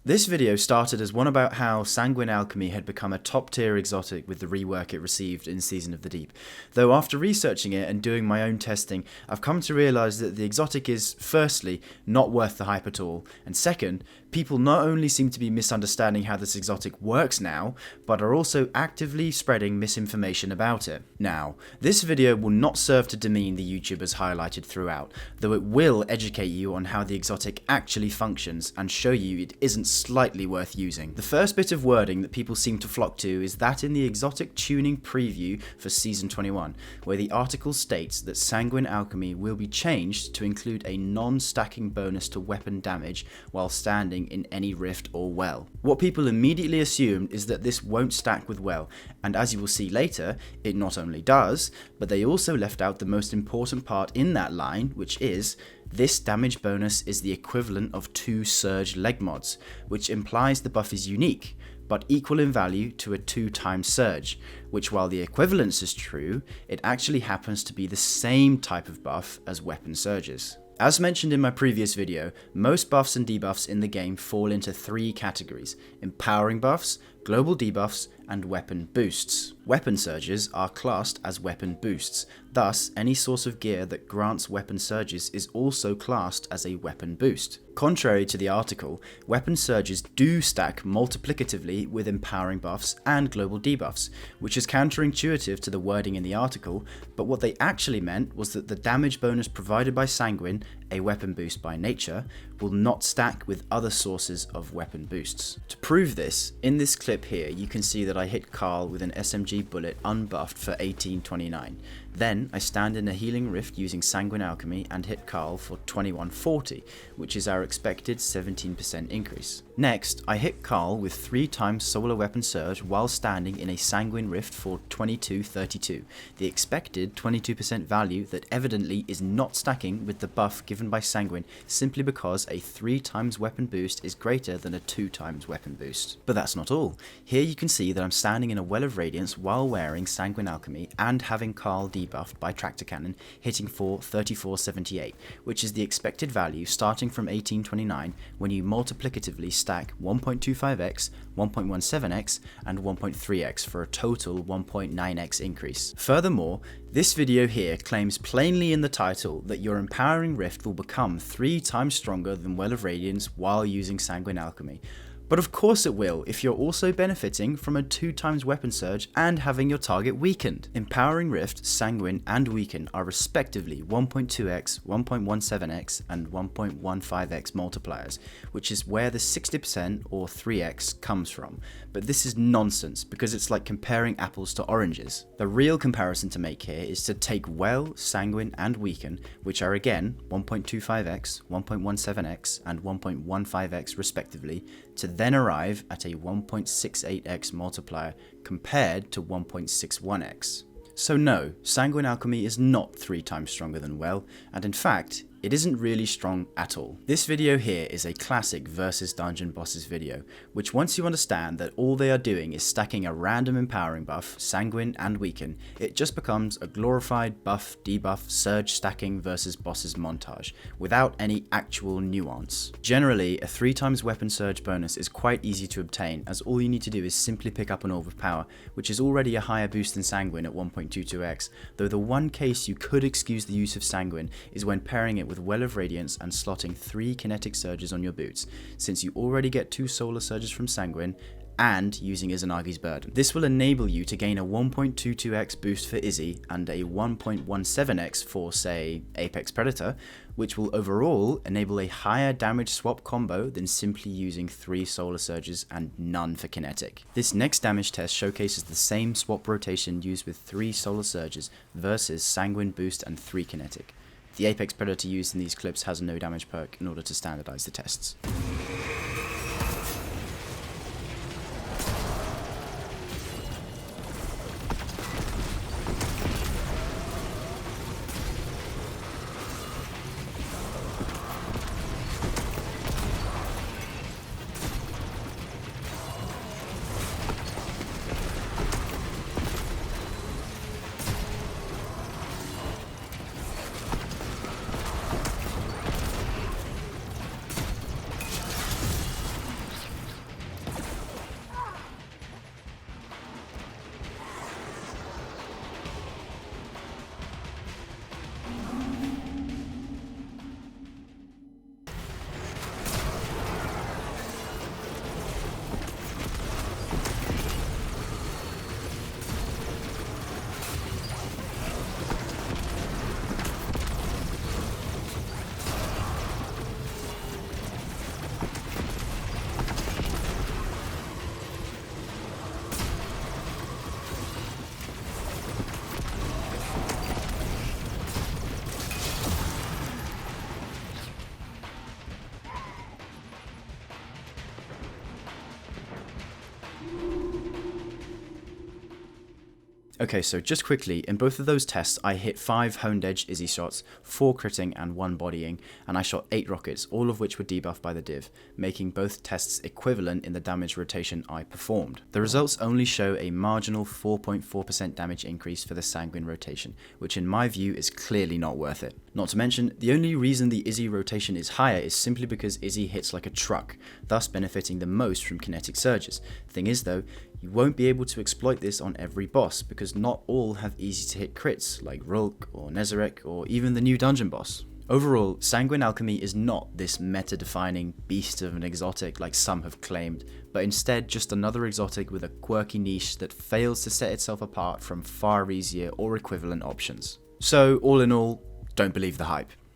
This video started as one about how Sanguine Alchemy had become a top tier exotic with the rework it received in Season of the Deep, though after researching it and doing my own testing, I've come to realise that the exotic is, firstly, not worth the hype at all, and second, people not only seem to be misunderstanding how this exotic works now, but are also actively spreading misinformation about it. Now, this video will not serve to demean the YouTubers highlighted throughout, though it will educate you on how the exotic actually functions and show you it isn't slightly worth using. The first bit of wording that people seem to flock to is that in the exotic tuning preview for Season 21, where the article states that Sanguine Alchemy will be changed to include a non-stacking bonus to weapon damage while standing in any rift or well. What people immediately assumed is that this won't stack with well, and as you will see later, it not only does, but they also left out the most important part in that line, which is this damage bonus is the equivalent of 2 surge leg mods, which implies the buff is unique, but equal in value to a 2x surge, which while the equivalence is true, it actually happens to be the same type of buff as weapon surges. As mentioned in my previous video, most buffs and debuffs in the game fall into 3 categories: empowering buffs, global debuffs, and weapon boosts. Weapon surges are classed as weapon boosts, thus any source of gear that grants weapon surges is also classed as a weapon boost. Contrary to the article, weapon surges do stack multiplicatively with empowering buffs and global debuffs, which is counterintuitive to the wording in the article, but what they actually meant was that the damage bonus provided by Sanguine, a weapon boost by nature, will not stack with other sources of weapon boosts. To prove this, in this clip here you can see that I hit Carl with an SMG bullet unbuffed for 1829. Then I stand in a healing rift using Sanguine Alchemy and hit Carl for 2140, which is our expected 17% increase. Next, I hit Carl with 3x solar weapon surge while standing in a Sanguine rift for 2232, the expected 22% value that evidently is not stacking with the buff given by Sanguine simply because a 3x weapon boost is greater than a 2x weapon boost. But that's not all. Here you can see that I'm standing in a Well of Radiance while wearing Sanguine Alchemy and having Carl debuffed by Tractor Cannon, hitting for 3478, which is the expected value starting from 1829 when you multiplicatively stack 1.25x, 1.17x, and 1.3x for a total 1.9x increase. Furthermore, this video here claims plainly in the title that your empowering rift will become 3 times stronger than Well of Radiance while using Sanguine Alchemy. But of course it will if you're also benefiting from a 2x weapon surge and having your target weakened. Empowering Rift, Sanguine, and Weaken are respectively 1.2x, 1.17x, and 1.15x multipliers, which is where the 60% or 3x comes from. But this is nonsense because it's like comparing apples to oranges. The real comparison to make here is to take Well, Sanguine, and Weaken, which are again 1.25x, 1.17x, and 1.15x respectively, to then arrive at a 1.68x multiplier compared to 1.61x. So no, Sanguine Alchemy is not 3 times stronger than Well, and in fact, it isn't really strong at all. This video here is a classic versus dungeon bosses video, which once you understand that all they are doing is stacking a random empowering buff, Sanguine and Weaken, it just becomes a glorified buff, debuff, surge stacking versus bosses montage, without any actual nuance. Generally, a 3x weapon surge bonus is quite easy to obtain, as all you need to do is simply pick up an Orb of Power, which is already a higher boost than Sanguine at 1.22x, though the one case you could excuse the use of Sanguine is when pairing it with Well of Radiance and slotting 3 kinetic surges on your boots, since you already get 2 solar surges from Sanguine and using Izanagi's Burden. This will enable you to gain a 1.22x boost for Izzy and a 1.17x for, say, Apex Predator, which will overall enable a higher damage swap combo than simply using 3 solar surges and none for Kinetic. This next damage test showcases the same swap rotation used with 3 solar surges versus Sanguine boost and 3 Kinetic. The Apex Predator used in these clips has no damage perk in order to standardize the tests. Okay, so just quickly, in both of those tests, I hit 5 honed edge Izzy shots, 4 critting and 1 bodying, and I shot 8 rockets, all of which were debuffed by the div, making both tests equivalent in the damage rotation I performed. The results only show a marginal 4.4% damage increase for the Sanguine rotation, which in my view is clearly not worth it. Not to mention, the only reason the Izzy rotation is higher is simply because Izzy hits like a truck, thus benefiting the most from kinetic surges. Thing is though, you won't be able to exploit this on every boss, because not all have easy to hit crits, like Rulk or Nezarec or even the new dungeon boss. Overall, Sanguine Alchemy is not this meta-defining beast of an exotic like some have claimed, but instead just another exotic with a quirky niche that fails to set itself apart from far easier or equivalent options. So all in all, don't believe the hype.